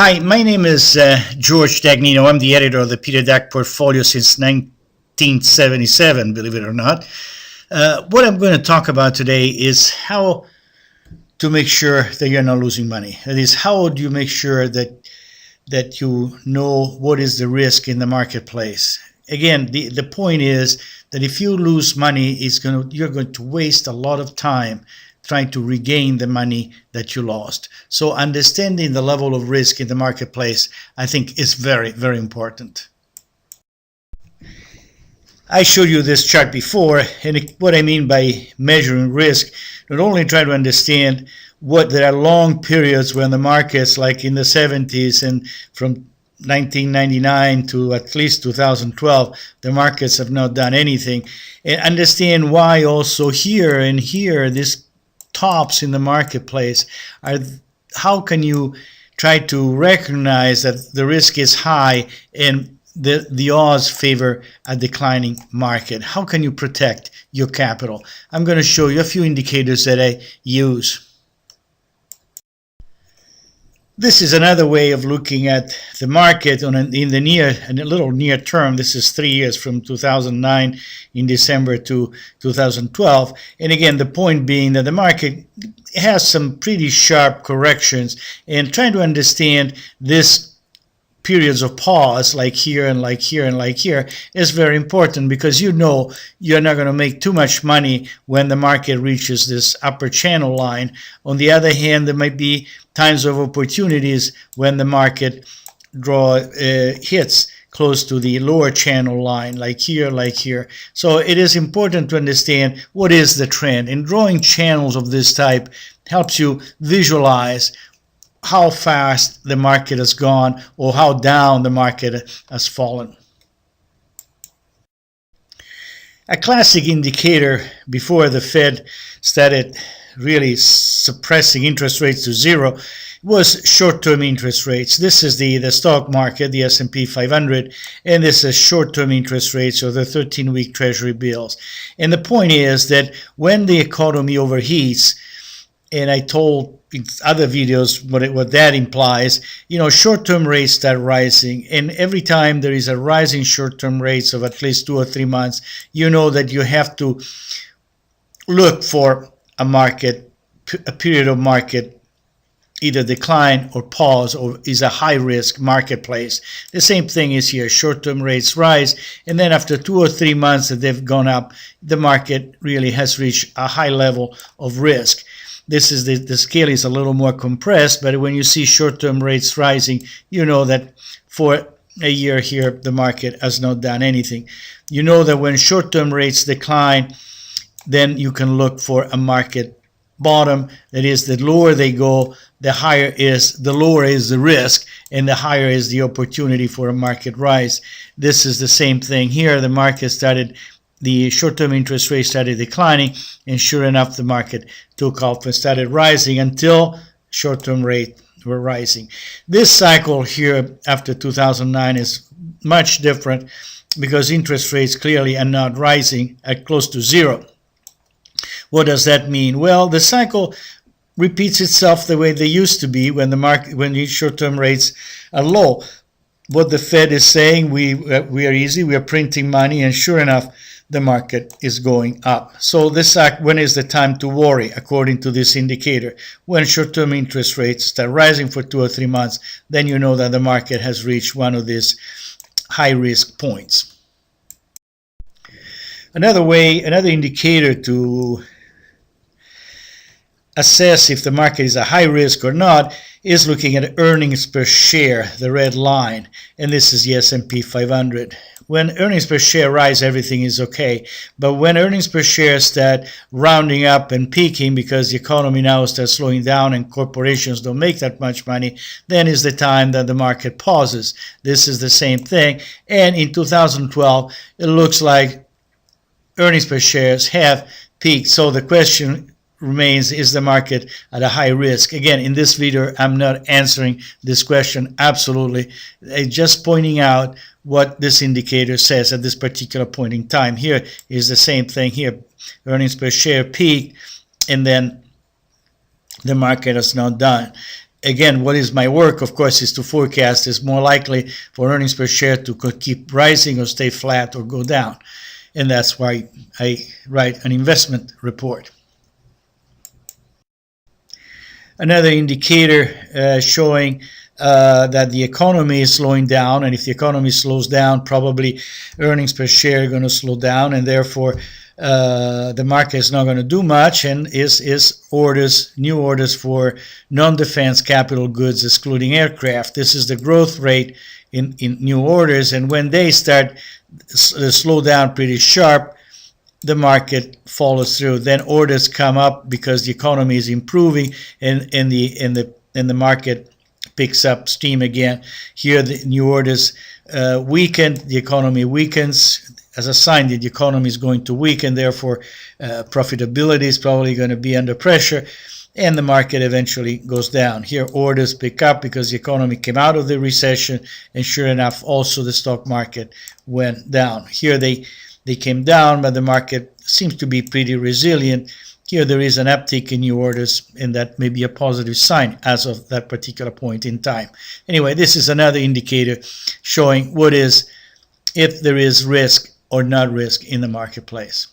Hi, my name is George Dagnino. I'm the editor of the Peter Dack Portfolio since 1977, believe it or not. What I'm going to talk about today is how to make sure that you're not losing money. That is, how do you make sure that you know what is the risk in the marketplace? Again, the point is that if you lose money, you're going to waste a lot of time trying to regain the money that you lost. So understanding the level of risk in the marketplace, I think, is very, very important. I showed you this chart before, and what I mean by measuring risk, not only try to understand what there are long periods when the markets, like in the 70s and from 1999 to at least 2012, the markets have not done anything, and understand why also here and here, this tops in the marketplace are. How can you try to recognize that the risk is high and the odds favor a declining market? How can you protect your capital? I'm going to show you a few indicators that I use. This is another way of looking at the market in a little near term. This is 3 years from 2009 in December to 2012. And again, the point being that the market has some pretty sharp corrections, and trying to understand this periods of pause, like here and like here and like here, is very important, because you know you're not going to make too much money when the market reaches this upper channel line. On the other hand, there might be times of opportunities when the market hits close to the lower channel line, like here, like here. So it is important to understand what is the trend, and drawing channels of this type helps you visualize how fast the market has gone or how down the market has fallen. A classic indicator before the Fed started really suppressing interest rates to zero was short-term interest rates. This is the stock market, the S&P 500, and this is short-term interest rates, or the 13-week Treasury bills. And the point is that when the economy overheats, and I told in other videos what that implies, short-term rates start rising, and every time there is a rise in short-term rates of at least 2 or 3 months, you know that you have to look for a period of market either decline or pause, or is a high-risk marketplace. The same thing is here. Short-term rates rise, and then after 2 or 3 months that they've gone up, the market really has reached a high level of risk. This is the scale is a little more compressed, but when you see short-term rates rising, you know that for a year here, the market has not done anything. You know that when short-term rates decline, then you can look for a market bottom. That is, the lower they go, the lower is the risk, and the higher is the opportunity for a market rise. This is the same thing here. The short-term interest rate started declining, and sure enough, the market took off and started rising until short-term rates were rising. This cycle here after 2009 is much different, because interest rates clearly are not rising at close to zero. What does that mean? Well, the cycle repeats itself the way they used to be when the short-term rates are low. What the Fed is saying, we are easy, we are printing money, and sure enough, the market is going up. So when is the time to worry, according to this indicator? When short-term interest rates start rising for 2 or 3 months, then you know that the market has reached one of these high-risk points. Another indicator to assess if the market is a high risk or not is looking at earnings per share, the red line, and this is the S&P 500. When earnings per share rise, everything is okay, but when earnings per share start rounding up and peaking because the economy now starts slowing down and corporations don't make that much money, then is the time that the market pauses. This is the same thing, and in 2012, it looks like earnings per shares have peaked. So the question remains, is the market at a high risk? Again, in this video, I'm not answering this question absolutely. I'm just pointing out what this indicator says at this particular point in time. Here is the same thing here. Earnings per share peaked, and then the market has not done again, what is my work, of course, is to forecast is more likely for earnings per share to keep rising or stay flat or go down. And that's why I write an investment report. Another indicator showing that the economy is slowing down, and if the economy slows down, probably earnings per share are going to slow down, and therefore the market is not going to do much, and is new orders for non-defense capital goods, excluding aircraft. This is the growth rate in new orders, and when they start slow down pretty sharp, the market follows through. Then orders come up because the economy is improving, and the market picks up steam again. Here, the new orders weaken, the economy weakens. As a sign that the economy is going to weaken, therefore profitability is probably going to be under pressure, and the market eventually goes down. Here, orders pick up because the economy came out of the recession, and sure enough, also the stock market went down. Here, they came down, but the market seems to be pretty resilient. Here there is an uptick in new orders, and that may be a positive sign as of that particular point in time. Anyway, this is another indicator showing what is, if there is risk or not risk in the marketplace.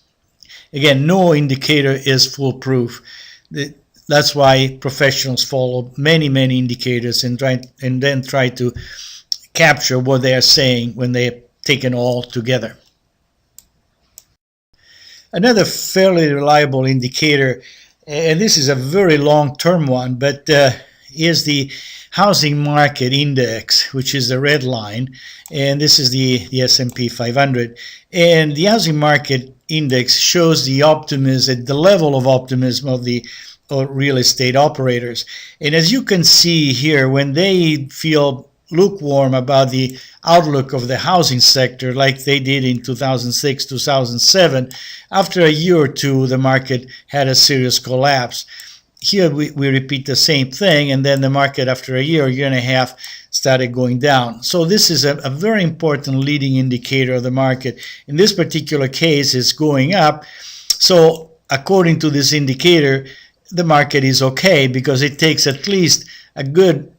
Again, no indicator is foolproof. That's why professionals follow many indicators and then try to capture what they are saying when they are taken all together. Another fairly reliable indicator, and this is a very long-term one, but is the housing market index, which is the red line, and this is the S&P 500. And the housing market index shows the optimism, the level of optimism of the real estate operators. And as you can see here, when they feel lukewarm about the outlook of the housing sector, like they did in 2006, 2007, after a year or two, the market had a serious collapse. Here we repeat the same thing, and then the market after a year and a half started going down. So this is a very important leading indicator of the market. In this particular case, it's going up. So according to this indicator, the market is okay, because it takes at least a good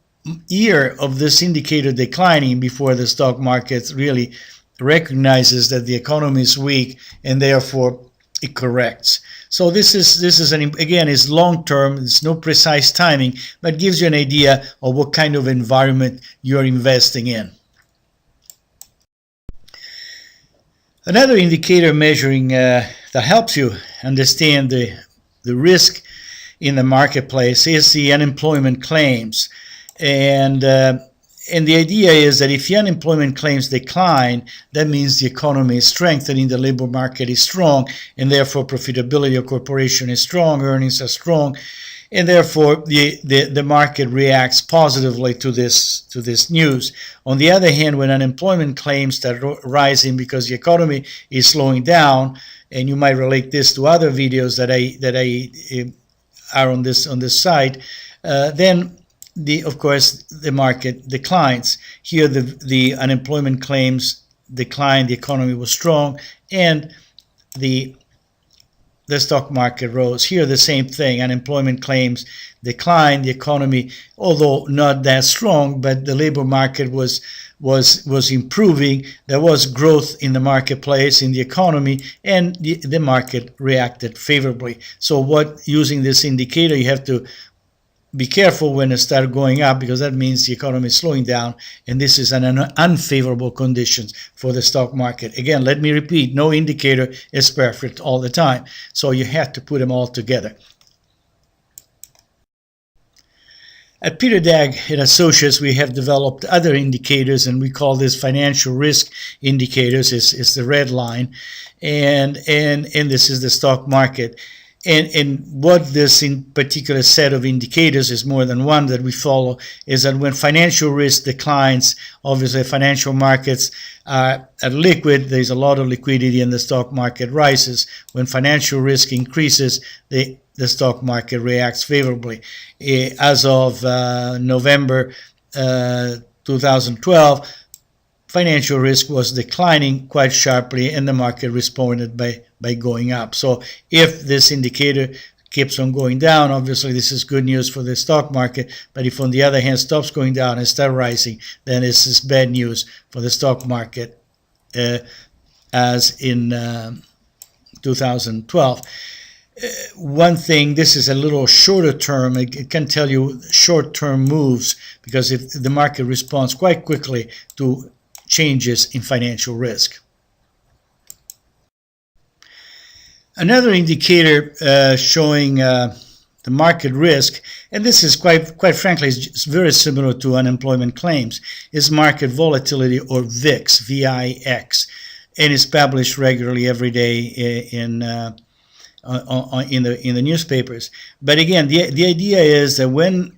year of this indicator declining before the stock market really recognizes that the economy is weak, and therefore it corrects. So this is again, is long term. It's no precise timing, but gives you an idea of what kind of environment you're investing in. Another indicator measuring that helps you understand the risk in the marketplace is the unemployment claims. And the idea is that if the unemployment claims decline, that means the economy is strengthening, the labor market is strong, and therefore profitability of corporation is strong, earnings are strong, and therefore the market reacts positively to this news. On the other hand, when unemployment claims start rising because the economy is slowing down, and you might relate this to other videos that I are on this site, then of course the market declines. Here the unemployment claims declined, the economy was strong, and the stock market rose. Here the same thing, unemployment claims declined, the economy, although not that strong, but the labor market was improving. There was growth in the marketplace, in the economy, and the market reacted favorably. So using this indicator, you have to be careful when it starts going up, because that means the economy is slowing down, and this is an unfavorable conditions for the stock market. Again, let me repeat, no indicator is perfect all the time, so you have to put them all together. At Peter Dagg and Associates, we have developed other indicators, and we call this financial risk indicators. It's the red line, and this is the stock market. And what this in particular set of indicators, is more than one that we follow, is that when financial risk declines, obviously financial markets are liquid, there's a lot of liquidity, and the stock market rises. When financial risk increases, the stock market reacts favorably. As of November 2012, financial risk was declining quite sharply, and the market responded by going up. So if this indicator keeps on going down, obviously this is good news for the stock market. But if on the other hand stops going down and start rising, then this is bad news for the stock market, as in 2012. One thing, this is a little shorter term, it can tell you short-term moves, because if the market responds quite quickly to changes in financial risk. Another indicator showing the market risk, and this is quite frankly, it's very similar to unemployment claims, is market volatility, or VIX, V-I-X, and it's published regularly every day in the newspapers. But again, the idea is that when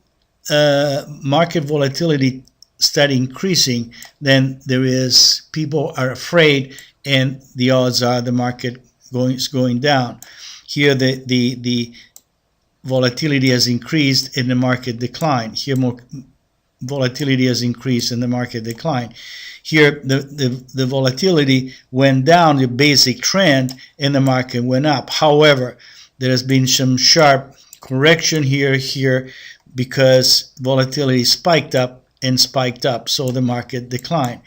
market volatility start increasing, then people are afraid, and the odds are the market is going down. Here the volatility has increased and the market decline. Here more volatility has increased and the market decline. Here the volatility went down, the basic trend, and the market went up. However, there has been some sharp correction here, because volatility spiked up, so the market declined.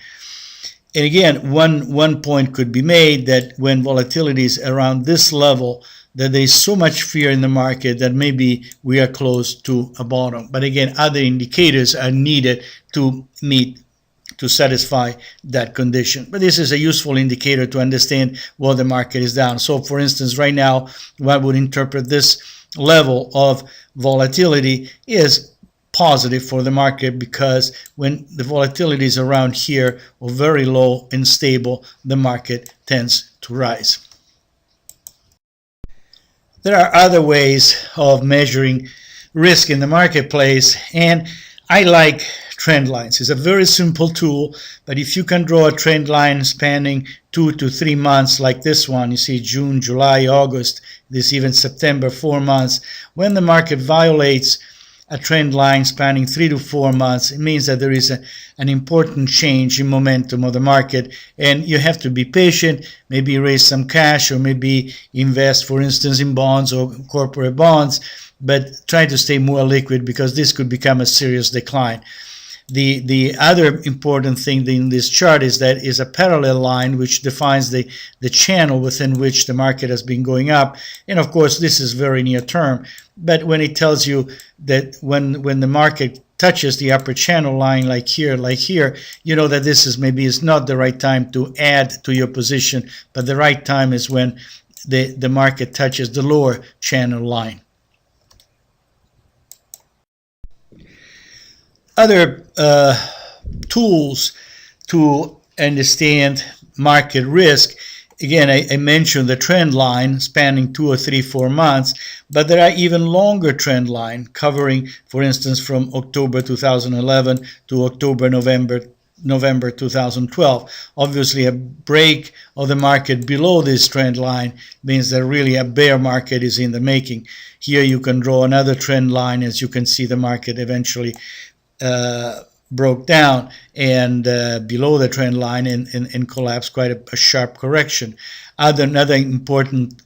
And again, one point could be made, that when volatility is around this level, that there is so much fear in the market that maybe we are close to a bottom. But again, other indicators are needed to satisfy that condition. But this is a useful indicator to understand why the market is down. So for instance, right now, one would interpret this level of volatility is positive for the market, because when the volatility is around here or very low and stable, the market tends to rise. There are other ways of measuring risk in the marketplace, and I like trend lines. It's a very simple tool, but if you can draw a trend line spanning 2 to 3 months like this one, you see June, July, August, this even September, 4 months, when the market violates a trend line spanning 3 to 4 months, it means that there is an important change in momentum of the market, and you have to be patient, maybe raise some cash, or maybe invest, for instance, in bonds or corporate bonds, but try to stay more liquid, because this could become a serious decline. The other important thing in this chart is that is a parallel line which defines the channel within which the market has been going up. And of course, this is very near term. But when it tells you that when the market touches the upper channel line like here, you know that this is not the right time to add to your position, but the right time is when the market touches the lower channel line. Other tools to understand market risk. Again, I mentioned the trend line spanning 2 or 3, 4 months, but there are even longer trend line covering, for instance, from October 2011 to November 2012. Obviously, a break of the market below this trend line means that really a bear market is in the making. Here you can draw another trend line. As you can see, the market eventually broke down and below the trend line and collapsed, quite a sharp correction. Another important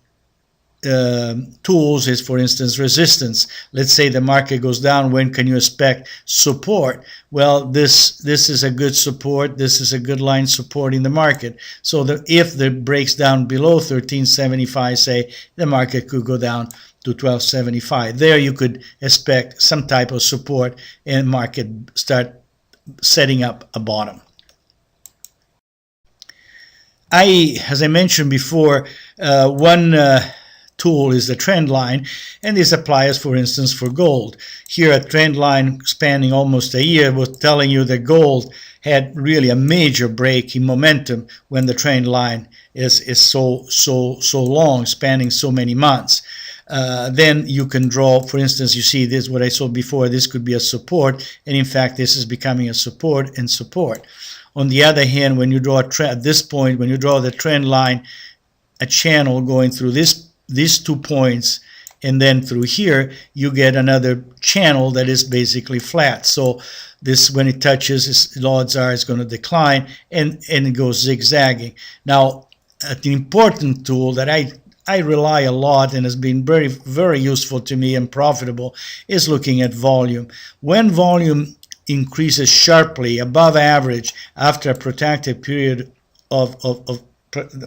tools is, for instance, resistance. Let's say the market goes down, when can you expect support? Well, this is a good support. This is a good line supporting the market. So that if it breaks down below 1375, say, the market could go down to 1275. There you could expect some type of support and market start setting up a bottom. As I mentioned before, one tool is the trend line, and this applies, for instance, for gold. Here a trend line spanning almost a year was telling you that gold had really a major break in momentum when the trend line is so long, spanning so many months. Then you can draw, for instance, you see this, what I saw before, this could be a support, and in fact this is becoming a support and support. On the other hand, when you draw at this point, when you draw the trend line, a channel going through these 2 points and then through here, you get another channel that is basically flat. So this, when it touches, the odds are it's going to decline, and it goes zigzagging. Now, an important tool that I rely a lot and has been very, very useful to me and profitable is looking at volume. When volume increases sharply above average after a protracted period of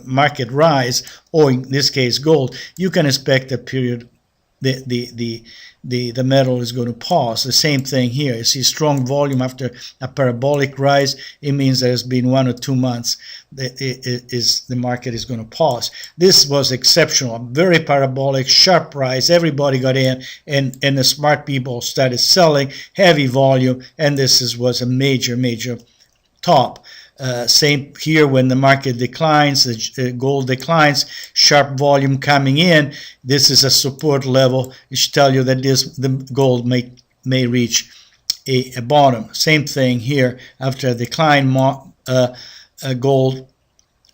market rise, or in this case gold, you can expect a period the metal is going to pause. The same thing here. You see strong volume after a parabolic rise. It means there's been 1 or 2 months the market is going to pause. This was exceptional, a very parabolic, sharp rise. Everybody got in, and the smart people started selling, heavy volume, and this was a major top. Same here when the market declines, the gold declines, sharp volume coming in. This is a support level. It should tell you that the gold may reach a bottom. Same thing here. After a decline, gold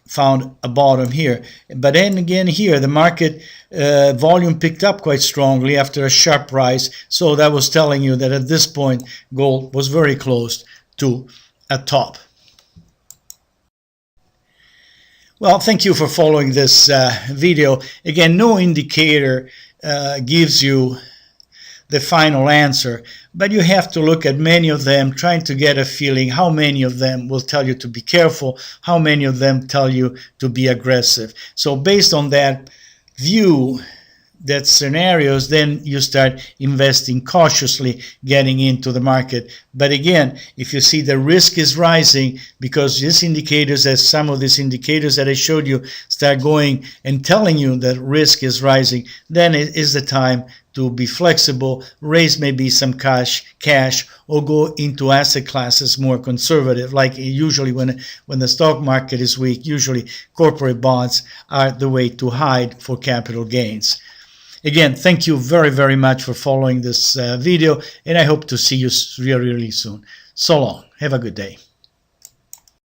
found a bottom here. But then again here, the market volume picked up quite strongly after a sharp rise. So that was telling you that at this point, gold was very close to a top. Well, thank you for following this video. Again, no indicator gives you the final answer, but you have to look at many of them, trying to get a feeling how many of them will tell you to be careful, how many of them tell you to be aggressive. So based on that view, that scenarios, then you start investing cautiously, getting into the market. But again, if you see the risk is rising because these indicators, as some of these indicators that I showed you, start going and telling you that risk is rising, then it is the time to be flexible, raise maybe some cash, or go into asset classes more conservative. Like usually when the stock market is weak, usually corporate bonds are the way to hide for capital gains. Again, thank you very much for following this video, and I hope to see you really soon. So long. Have a good day.